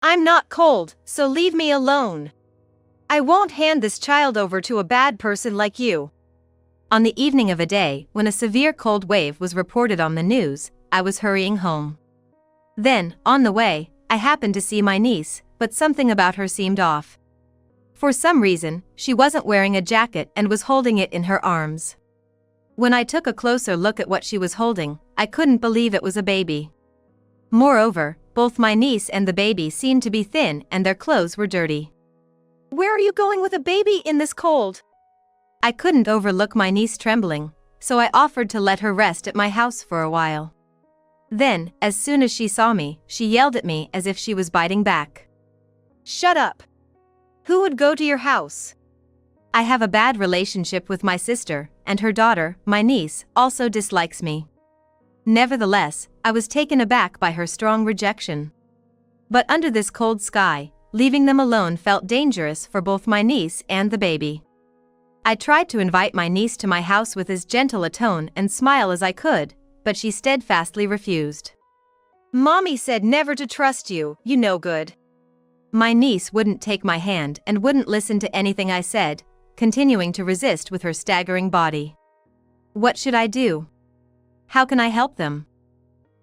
I'm not cold, so leave me alone. I won't hand this child over to a bad person like you. On the evening of a day when a severe cold wave was reported on the news, I was hurrying home. Then, on the way, I happened to see my niece, but something about her seemed off. For some reason, she wasn't wearing a jacket and was holding it in her arms. When I took a closer look at what she was holding, I couldn't believe it was a baby. Moreover, both my niece and the baby seemed to be thin and their clothes were dirty. Where are you going with a baby in this cold? I couldn't overlook my niece trembling, so I offered to let her rest at my house for a while. Then, as soon as she saw me, she yelled at me as if she was biting back. Shut up! Who would go to your house? I have a bad relationship with my sister, and her daughter, my niece, also dislikes me. Nevertheless, I was taken aback by her strong rejection. But under this cold sky, leaving them alone felt dangerous for both my niece and the baby. I tried to invite my niece to my house with as gentle a tone and smile as I could, but she steadfastly refused. Mommy said never to trust you, you no good. My niece wouldn't take my hand and wouldn't listen to anything I said, continuing to resist with her staggering body. What should I do? How can I help them?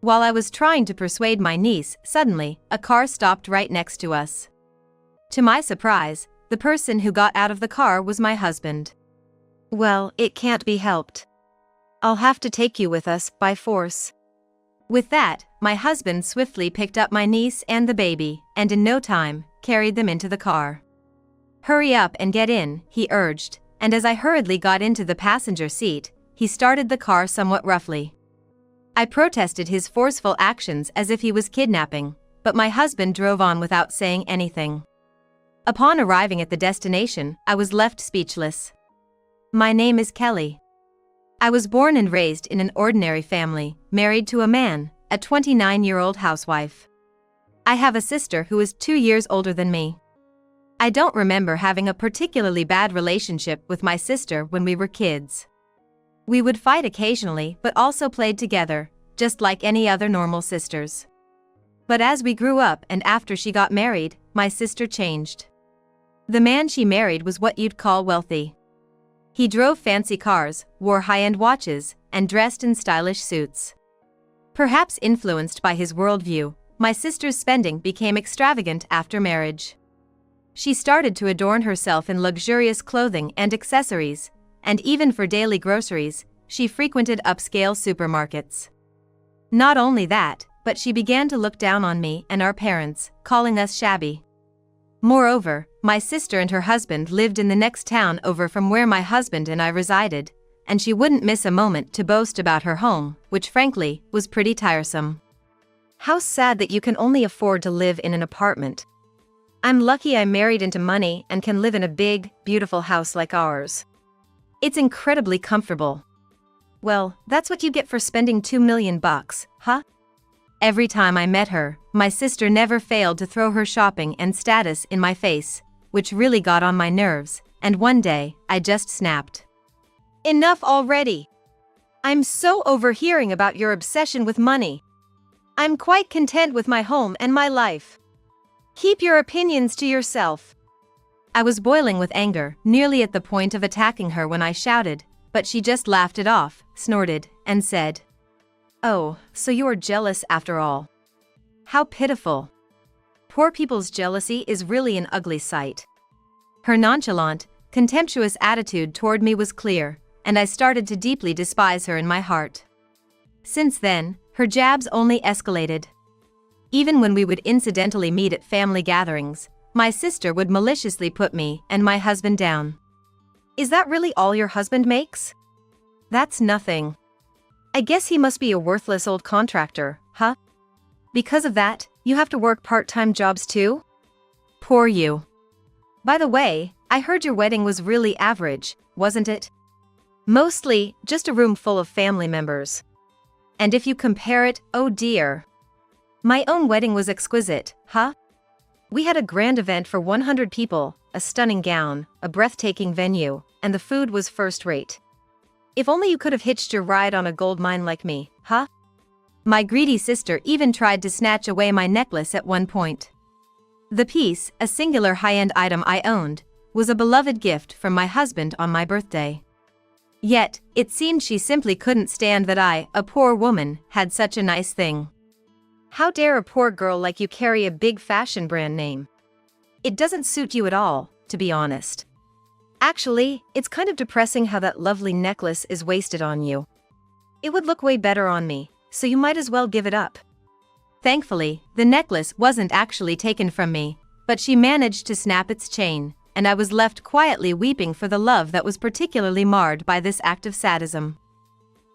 While I was trying to persuade my niece, suddenly, a car stopped right next to us. To my surprise, the person who got out of the car was my husband. Well, it can't be helped. I'll have to take you with us, by force. With that, my husband swiftly picked up my niece and the baby, and in no time, carried them into the car. Hurry up and get in, he urged, and as I hurriedly got into the passenger seat, he started the car somewhat roughly. I protested his forceful actions as if he was kidnapping, but my husband drove on without saying anything. Upon arriving at the destination, I was left speechless. My name is Kelly. I was born and raised in an ordinary family, married to a man, a 29-year-old housewife. I have a sister who is 2 years older than me. I don't remember having a particularly bad relationship with my sister when we were kids. We would fight occasionally but also played together, just like any other normal sisters. But as we grew up and after she got married, my sister changed. The man she married was what you'd call wealthy. He drove fancy cars, wore high-end watches, and dressed in stylish suits. Perhaps influenced by his worldview, my sister's spending became extravagant after marriage. She started to adorn herself in luxurious clothing and accessories, and even for daily groceries, she frequented upscale supermarkets. Not only that, but she began to look down on me and our parents, calling us shabby. Moreover, my sister and her husband lived in the next town over from where my husband and I resided, and she wouldn't miss a moment to boast about her home, which frankly, was pretty tiresome. How sad that you can only afford to live in an apartment. I'm lucky I'm married into money and can live in a big, beautiful house like ours. It's incredibly comfortable. Well, that's what you get for spending $2 million, huh? Every time I met her, my sister never failed to throw her shopping and status in my face, which really got on my nerves, and one day, I just snapped. Enough already! I'm so overhearing about your obsession with money. I'm quite content with my home and my life. Keep your opinions to yourself. I was boiling with anger, nearly at the point of attacking her when I shouted, but she just laughed it off, snorted, and said, "Oh, so you are jealous after all. How pitiful. Poor people's jealousy is really an ugly sight." Her nonchalant, contemptuous attitude toward me was clear, and I started to deeply despise her in my heart. Since then, her jabs only escalated. Even when we would incidentally meet at family gatherings, my sister would maliciously put me and my husband down. Is that really all your husband makes? That's nothing. I guess he must be a worthless old contractor, huh? Because of that, you have to work part-time jobs too? Poor you. By the way, I heard your wedding was really average, wasn't it? Mostly, just a room full of family members. And if you compare it, oh dear. My own wedding was exquisite, huh? We had a grand event for 100 people, a stunning gown, a breathtaking venue, and the food was first-rate. If only you could have hitched your ride on a gold mine like me, huh? My greedy sister even tried to snatch away my necklace at one point. The piece, a singular high-end item I owned, was a beloved gift from my husband on my birthday. Yet, it seemed she simply couldn't stand that I, a poor woman, had such a nice thing. How dare a poor girl like you carry a big fashion brand name? It doesn't suit you at all, to be honest. Actually, it's kind of depressing how that lovely necklace is wasted on you. It would look way better on me, so you might as well give it up. Thankfully, the necklace wasn't actually taken from me, but she managed to snap its chain, and I was left quietly weeping for the love that was particularly marred by this act of sadism.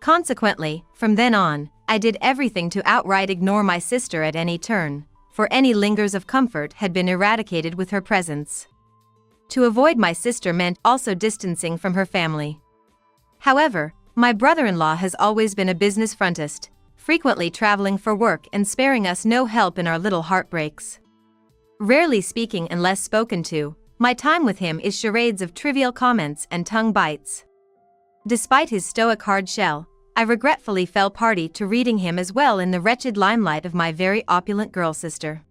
Consequently, from then on, I did everything to outright ignore my sister at any turn, for any lingers of comfort had been eradicated with her presence. To avoid my sister meant also distancing from her family. However, my brother-in-law has always been a business frontist, frequently traveling for work and sparing us no help in our little heartbreaks. Rarely speaking and less spoken to, my time with him is charades of trivial comments and tongue bites. Despite his stoic hard shell, I regretfully fell party to reading him as well in the wretched limelight of my very opulent girl sister.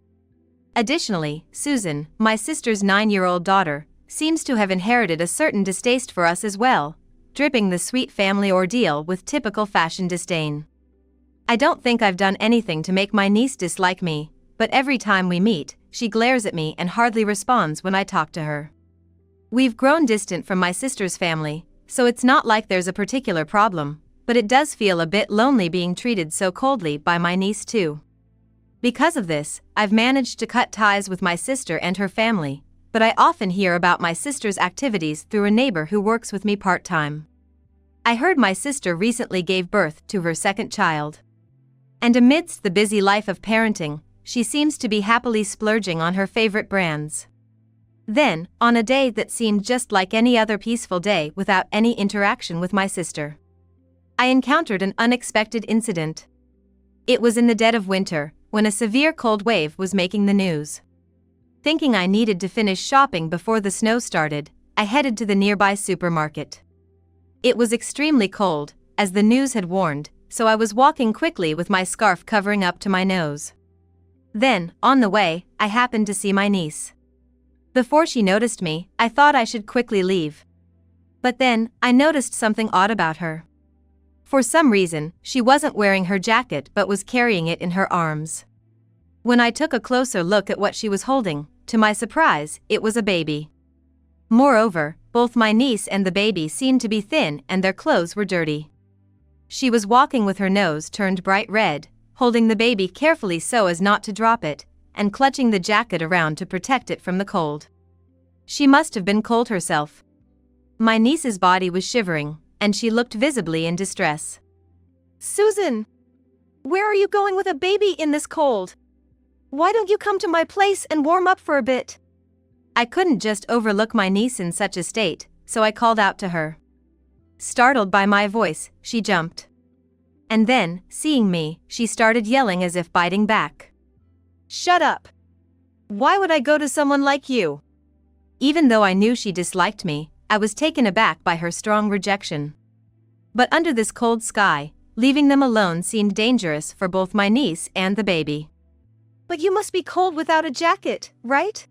Additionally, Susan, my sister's 9-year-old daughter, seems to have inherited a certain distaste for us as well, dripping the sweet family ordeal with typical fashion disdain. I don't think I've done anything to make my niece dislike me, but every time we meet, she glares at me and hardly responds when I talk to her. We've grown distant from my sister's family, so it's not like there's a particular problem, but it does feel a bit lonely being treated so coldly by my niece too. Because of this, I've managed to cut ties with my sister and her family, but I often hear about my sister's activities through a neighbor who works with me part-time. I heard my sister recently gave birth to her second child. And amidst the busy life of parenting, she seems to be happily splurging on her favorite brands. Then, on a day that seemed just like any other peaceful day without any interaction with my sister, I encountered an unexpected incident. It was in the dead of winter, when a severe cold wave was making the news. Thinking I needed to finish shopping before the snow started, I headed to the nearby supermarket. It was extremely cold, as the news had warned, so I was walking quickly with my scarf covering up to my nose. Then, on the way, I happened to see my niece. Before she noticed me, I thought I should quickly leave. But then, I noticed something odd about her. For some reason, she wasn't wearing her jacket but was carrying it in her arms. When I took a closer look at what she was holding, to my surprise, it was a baby. Moreover, both my niece and the baby seemed to be thin and their clothes were dirty. She was walking with her nose turned bright red, holding the baby carefully so as not to drop it, and clutching the jacket around to protect it from the cold. She must have been cold herself. My niece's body was shivering, and she looked visibly in distress. "Susan! Where are you going with a baby in this cold? Why don't you come to my place and warm up for a bit?" I couldn't just overlook my niece in such a state, so I called out to her. Startled by my voice, she jumped. And then, seeing me, she started yelling as if biting back. "Shut up! Why would I go to someone like you?" Even though I knew she disliked me, I was taken aback by her strong rejection. But under this cold sky, leaving them alone seemed dangerous for both my niece and the baby. "But you must be cold without a jacket, right?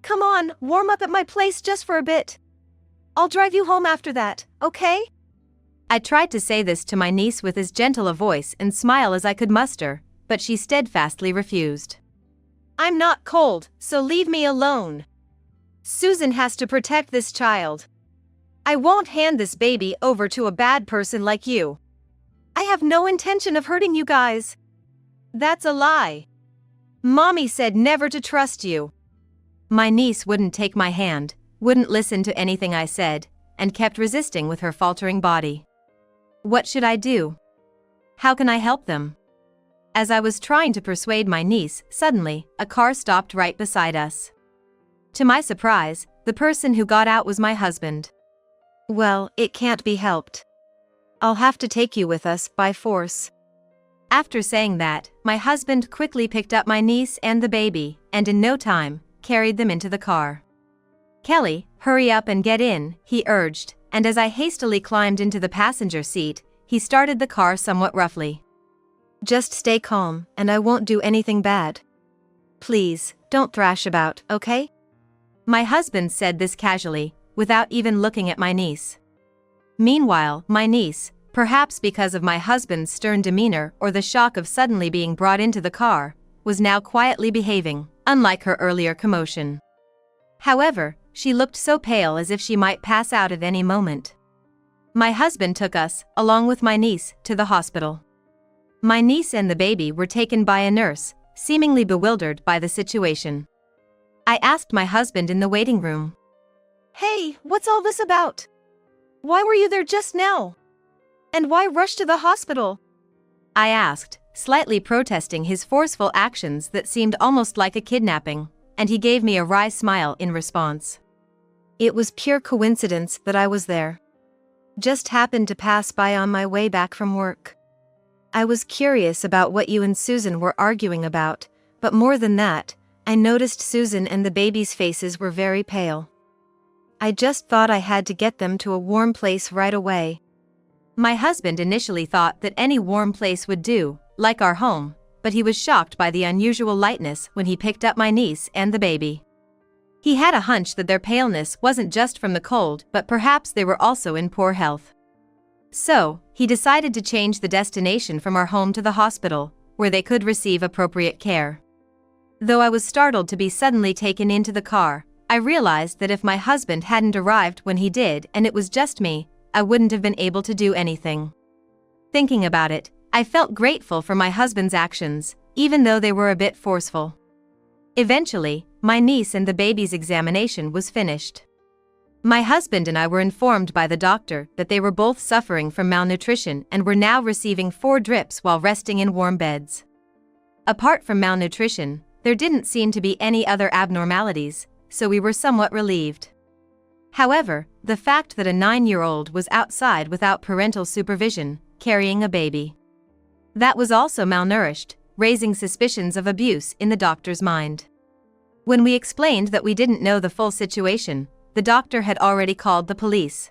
Come on, warm up at my place just for a bit. I'll drive you home after that, okay?" I tried to say this to my niece with as gentle a voice and smile as I could muster, but she steadfastly refused. "I'm not cold, so leave me alone. Susan has to protect this child. I won't hand this baby over to a bad person like you. I have no intention of hurting you guys." "That's a lie. Mommy said never to trust you." My niece wouldn't take my hand, wouldn't listen to anything I said, and kept resisting with her faltering body. What should I do? How can I help them? As I was trying to persuade my niece, suddenly, a car stopped right beside us. To my surprise, the person who got out was my husband. "Well, it can't be helped. I'll have to take you with us by force." After saying that, my husband quickly picked up my niece and the baby, and in no time, carried them into the car. "Kelly, hurry up and get in," he urged, and as I hastily climbed into the passenger seat, he started the car somewhat roughly. "Just stay calm, and I won't do anything bad. Please, don't thrash about, okay? My husband said this casually, without even looking at my niece. Meanwhile, my niece, perhaps because of my husband's stern demeanor or the shock of suddenly being brought into the car, was now quietly behaving, unlike her earlier commotion. However, she looked so pale as if she might pass out at any moment. My husband took us, along with my niece, to the hospital. My niece and the baby were taken by a nurse, seemingly bewildered by the situation. I asked my husband in the waiting room. Hey, what's all this about? Why were you there just now? And why rush to the hospital? I asked, slightly protesting his forceful actions that seemed almost like a kidnapping, and he gave me a wry smile in response. It was pure coincidence that I was there. Just happened to pass by on my way back from work. I was curious about what you and Susan were arguing about, but more than that, I noticed Susan and the baby's faces were very pale. I just thought I had to get them to a warm place right away. My husband initially thought that any warm place would do, like our home, but he was shocked by the unusual lightness when he picked up my niece and the baby. He had a hunch that their paleness wasn't just from the cold, but perhaps they were also in poor health. So, he decided to change the destination from our home to the hospital, where they could receive appropriate care. Though I was startled to be suddenly taken into the car, I realized that if my husband hadn't arrived when he did and it was just me, I wouldn't have been able to do anything. Thinking about it, I felt grateful for my husband's actions, even though they were a bit forceful. Eventually, my niece and the baby's examination was finished. My husband and I were informed by the doctor that they were both suffering from malnutrition and were now receiving 4 drips while resting in warm beds. Apart from malnutrition, there didn't seem to be any other abnormalities, so we were somewhat relieved. However, the fact that a 9-year-old was outside without parental supervision, carrying a baby. That was also malnourished, raising suspicions of abuse in the doctor's mind. When we explained that we didn't know the full situation, the doctor had already called the police.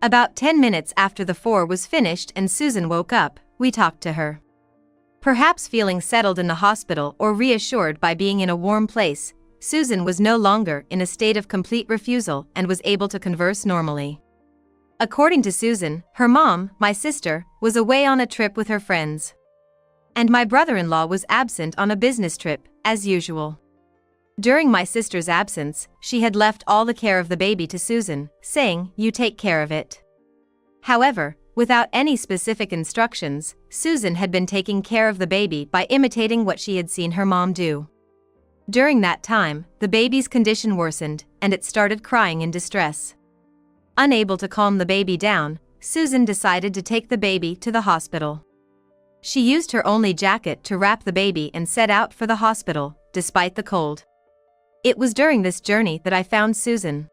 About 10 minutes after the 4 was finished and Susan woke up, we talked to her. Perhaps feeling settled in the hospital or reassured by being in a warm place, Susan was no longer in a state of complete refusal and was able to converse normally. According to Susan, her mom, my sister, was away on a trip with her friends. And my brother-in-law was absent on a business trip, as usual. During my sister's absence, she had left all the care of the baby to Susan, saying, "You take care of it." However, without any specific instructions, Susan had been taking care of the baby by imitating what she had seen her mom do. During that time, the baby's condition worsened, and it started crying in distress. Unable to calm the baby down, Susan decided to take the baby to the hospital. She used her only jacket to wrap the baby and set out for the hospital, despite the cold. It was during this journey that I found Susan.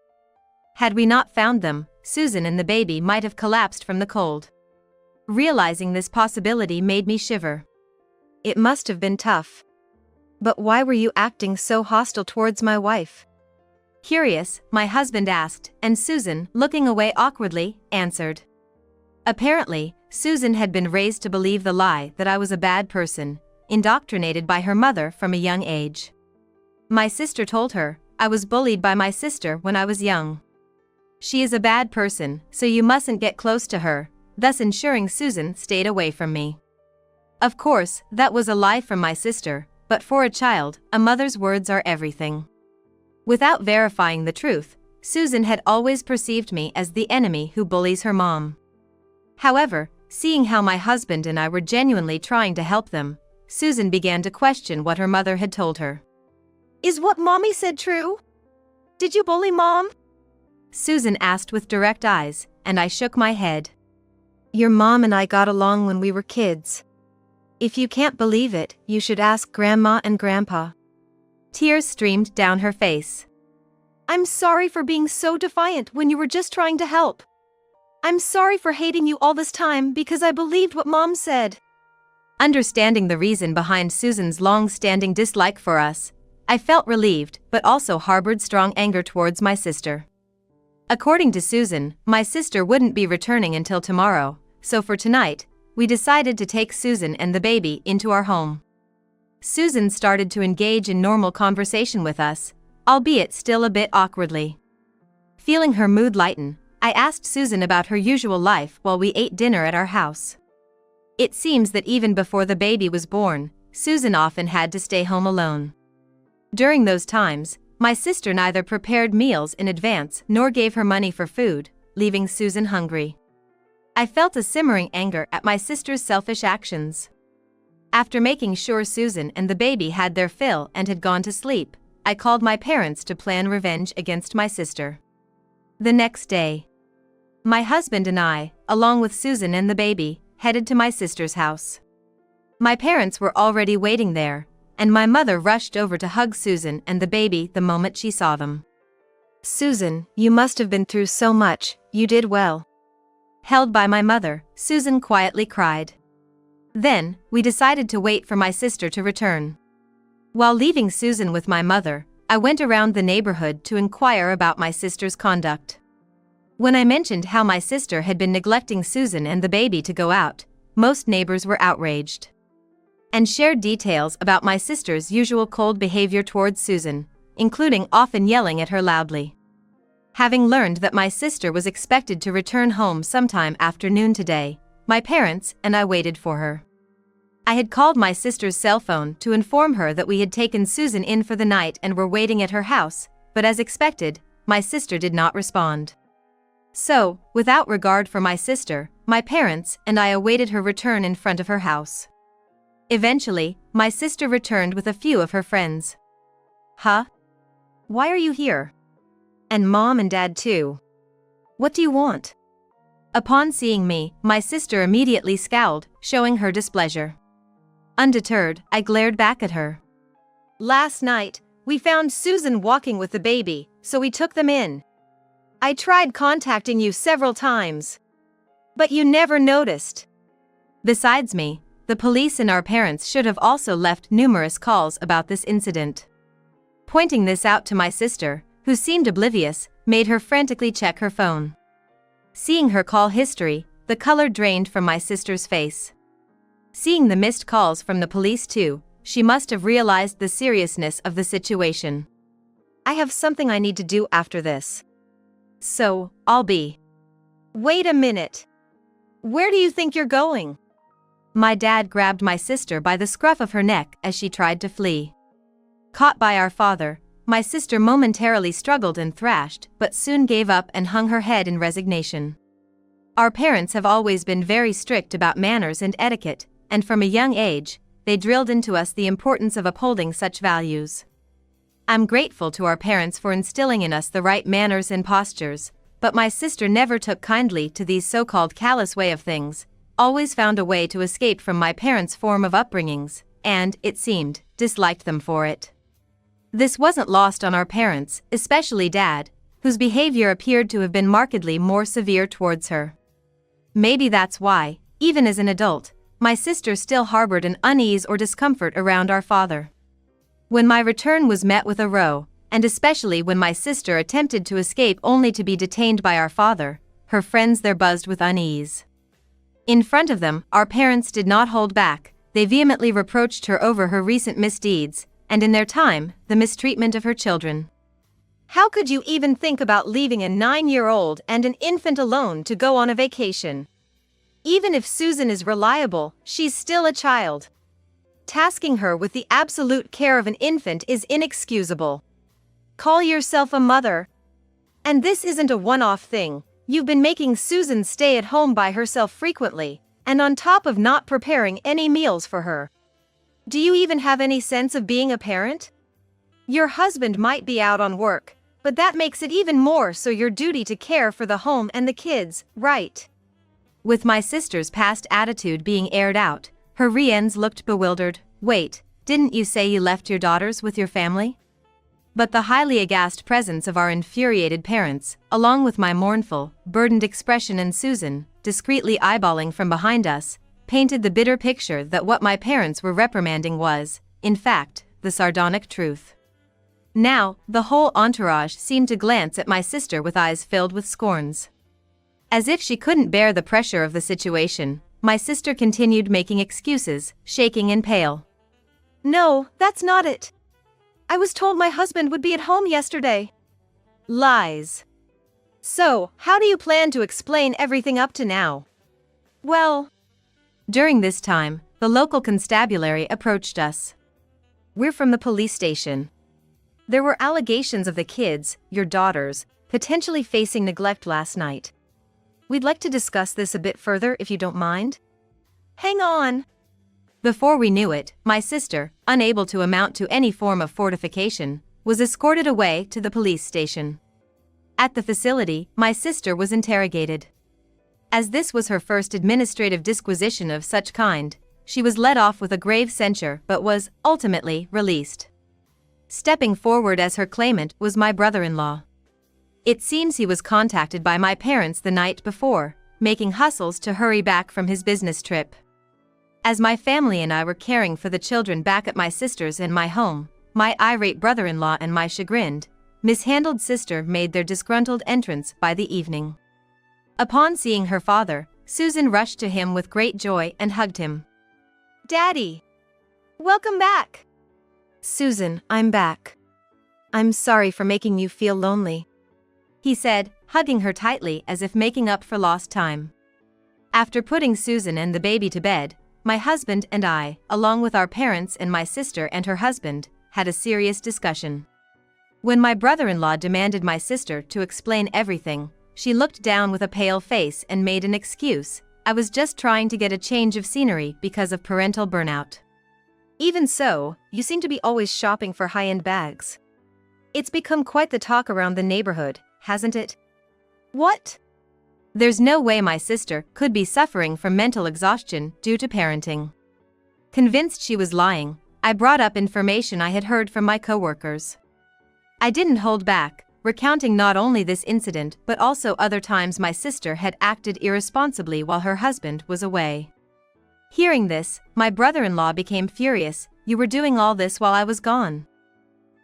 Had we not found them, Susan and the baby might have collapsed from the cold. Realizing this possibility made me shiver. It must have been tough. But why were you acting so hostile towards my wife? Curious, my husband asked, and Susan, looking away awkwardly, answered. Apparently, Susan had been raised to believe the lie that I was a bad person, indoctrinated by her mother from a young age. My sister told her, I was bullied by my sister when I was young. She is a bad person, so you mustn't get close to her, thus ensuring Susan stayed away from me. Of course, that was a lie from my sister, but for a child, a mother's words are everything. Without verifying the truth, Susan had always perceived me as the enemy who bullies her mom. However, seeing how my husband and I were genuinely trying to help them, Susan began to question what her mother had told her. Is what Mommy said true? Did you bully Mom? Susan asked with direct eyes, and I shook my head. Your mom and I got along when we were kids. If you can't believe it, you should ask Grandma and Grandpa. Tears streamed down her face. I'm sorry for being so defiant when you were just trying to help. I'm sorry for hating you all this time because I believed what Mom said. Understanding the reason behind Susan's long-standing dislike for us, I felt relieved but also harbored strong anger towards my sister. According to Susan, my sister wouldn't be returning until tomorrow, so for tonight, we decided to take Susan and the baby into our home. Susan started to engage in normal conversation with us, albeit still a bit awkwardly. Feeling her mood lighten, I asked Susan about her usual life while we ate dinner at our house. It seems that even before the baby was born, Susan often had to stay home alone. During those times, my sister neither prepared meals in advance nor gave her money for food, leaving Susan hungry. I felt a simmering anger at my sister's selfish actions. After making sure Susan and the baby had their fill and had gone to sleep, I called my parents to plan revenge against my sister. The next day, my husband and I, along with Susan and the baby, headed to my sister's house. My parents were already waiting there, and my mother rushed over to hug Susan and the baby the moment she saw them. Susan, you must have been through so much, you did well. Held by my mother, Susan quietly cried. Then, we decided to wait for my sister to return. While leaving Susan with my mother, I went around the neighborhood to inquire about my sister's conduct. When I mentioned how my sister had been neglecting Susan and the baby to go out, most neighbors were outraged and shared details about my sister's usual cold behavior towards Susan, including often yelling at her loudly. Having learned that my sister was expected to return home sometime after noon today, my parents and I waited for her. I had called my sister's cell phone to inform her that we had taken Susan in for the night and were waiting at her house, but as expected, my sister did not respond. So, without regard for my sister, my parents and I awaited her return in front of her house. Eventually, my sister returned with a few of her friends. Huh? Why are you here? And Mom and Dad too. What do you want? Upon seeing me, my sister immediately scowled, showing her displeasure. Undeterred, I glared back at her. Last night, we found Susan walking with the baby, so we took them in. I tried contacting you several times, but you never noticed. Besides me, the police and our parents should have also left numerous calls about this incident. Pointing this out to my sister, who seemed oblivious, made her frantically check her phone. Seeing her call history, the color drained from my sister's face. Seeing the missed calls from the police too, she must have realized the seriousness of the situation. I have something I need to do after this. So, I'll be. Wait a minute. Where do you think you're going? My dad grabbed my sister by the scruff of her neck as she tried to flee. Caught by our father, my sister momentarily struggled and thrashed, but soon gave up and hung her head in resignation. Our parents have always been very strict about manners and etiquette, and from a young age, they drilled into us the importance of upholding such values. I'm grateful to our parents for instilling in us the right manners and postures, but my sister never took kindly to these so-called callous way of things, always found a way to escape from my parents' form of upbringings, and, it seemed, disliked them for it. This wasn't lost on our parents, especially Dad, whose behavior appeared to have been markedly more severe towards her. Maybe that's why, even as an adult, my sister still harbored an unease or discomfort around our father. When my return was met with a row, and especially when my sister attempted to escape only to be detained by our father, her friends there buzzed with unease. In front of them, our parents did not hold back, they vehemently reproached her over her recent misdeeds, and in their time, the mistreatment of her children. How could you even think about leaving a 9-year-old and an infant alone to go on a vacation? Even if Susan is reliable, she's still a child. Tasking her with the absolute care of an infant is inexcusable. Call yourself a mother. And this isn't a one-off thing. You've been making Susan stay at home by herself frequently, and on top of not preparing any meals for her. Do you even have any sense of being a parent? Your husband might be out on work, but that makes it even more so your duty to care for the home and the kids, right? With my sister's past attitude being aired out, her friends looked bewildered. Wait, didn't you say you left your daughters with your family? But the highly aghast presence of our infuriated parents, along with my mournful, burdened expression and Susan, discreetly eyeballing from behind us, painted the bitter picture that what my parents were reprimanding was, in fact, the sardonic truth. Now, the whole entourage seemed to glance at my sister with eyes filled with scorns. As if she couldn't bear the pressure of the situation, my sister continued making excuses, shaking and pale. No, that's not it. I was told my husband would be at home yesterday. Lies. So, how do you plan to explain everything up to now? Well, during this time, the local constabulary approached us. We're from the police station. There were allegations of the kids, your daughters, potentially facing neglect last night. We'd like to discuss this a bit further if you don't mind. Hang on. Before we knew it, my sister, unable to amount to any form of fortification, was escorted away to the police station. At the facility, my sister was interrogated. As this was her first administrative disquisition of such kind, she was let off with a grave censure but was, ultimately, released. Stepping forward as her claimant was my brother-in-law. It seems he was contacted by my parents the night before, making hustles to hurry back from his business trip. As my family and I were caring for the children back at my sister's and my home, my irate brother-in-law and my chagrined, mishandled sister made their disgruntled entrance by the evening. Upon seeing her father, Susan rushed to him with great joy and hugged him. Daddy! Welcome back! Susan, I'm back. I'm sorry for making you feel lonely, he said, hugging her tightly as if making up for lost time. After putting Susan and the baby to bed, my husband and I, along with our parents and my sister and her husband, had a serious discussion. When my brother-in-law demanded my sister to explain everything, she looked down with a pale face and made an excuse. I was just trying to get a change of scenery because of parental burnout. Even so, you seem to be always shopping for high-end bags. It's become quite the talk around the neighborhood, hasn't it? What? There's no way my sister could be suffering from mental exhaustion due to parenting. Convinced she was lying, I brought up information I had heard from my coworkers. I didn't hold back, recounting not only this incident but also other times my sister had acted irresponsibly while her husband was away. Hearing this, my brother-in-law became furious. You were doing all this while I was gone.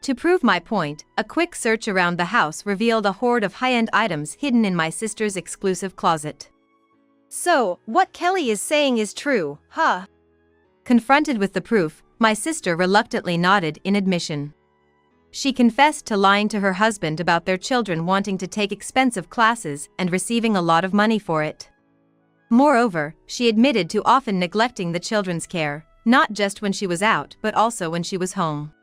To prove my point, a quick search around the house revealed a hoard of high-end items hidden in my sister's exclusive closet. So, what Kelly is saying is true, huh? Confronted with the proof, my sister reluctantly nodded in admission. She confessed to lying to her husband about their children wanting to take expensive classes and receiving a lot of money for it. Moreover, she admitted to often neglecting the children's care, not just when she was out but also when she was home.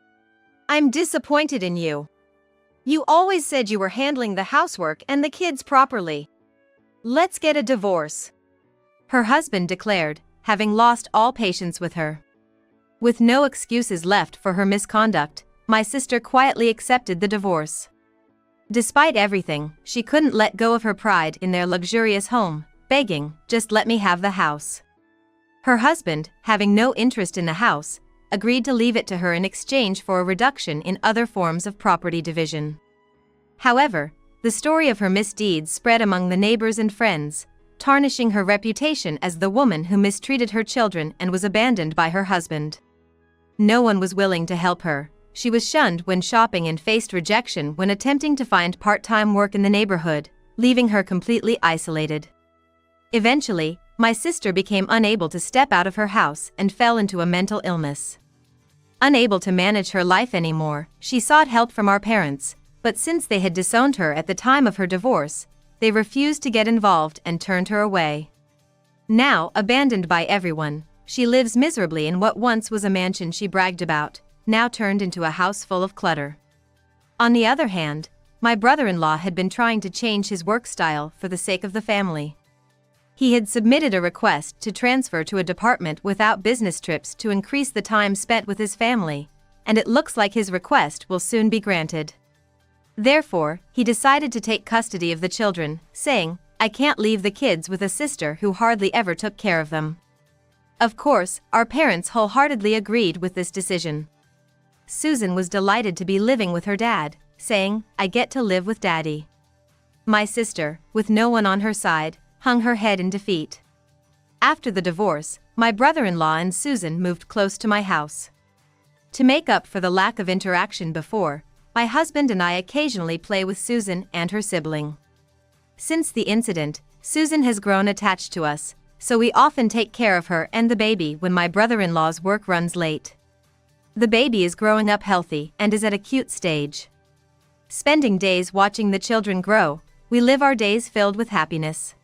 I'm disappointed in you. You always said you were handling the housework and the kids properly. Let's get a divorce. Her husband declared, having lost all patience with her. With no excuses left for her misconduct, my sister quietly accepted the divorce. Despite everything, she couldn't let go of her pride in their luxurious home, begging, "Just let me have the house." Her husband, having no interest in the house, agreed to leave it to her in exchange for a reduction in other forms of property division. However, the story of her misdeeds spread among the neighbors and friends, tarnishing her reputation as the woman who mistreated her children and was abandoned by her husband. No one was willing to help her. She was shunned when shopping and faced rejection when attempting to find part-time work in the neighborhood, leaving her completely isolated. Eventually, my sister became unable to step out of her house and fell into a mental illness. Unable to manage her life anymore, she sought help from our parents, but since they had disowned her at the time of her divorce, they refused to get involved and turned her away. Now, abandoned by everyone, she lives miserably in what once was a mansion she bragged about, now turned into a house full of clutter. On the other hand, my brother-in-law had been trying to change his work style for the sake of the family. He had submitted a request to transfer to a department without business trips to increase the time spent with his family, and it looks like his request will soon be granted. Therefore, he decided to take custody of the children, saying, "I can't leave the kids with a sister who hardly ever took care of them." Of course, our parents wholeheartedly agreed with this decision. Susan was delighted to be living with her dad, saying, "I get to live with Daddy." My sister, with no one on her side, hung her head in defeat. After the divorce, my brother-in-law and Susan moved close to my house. To make up for the lack of interaction before, my husband and I occasionally play with Susan and her sibling. Since the incident, Susan has grown attached to us, so we often take care of her and the baby when my brother-in-law's work runs late. The baby is growing up healthy and is at a cute stage. Spending days watching the children grow, we live our days filled with happiness.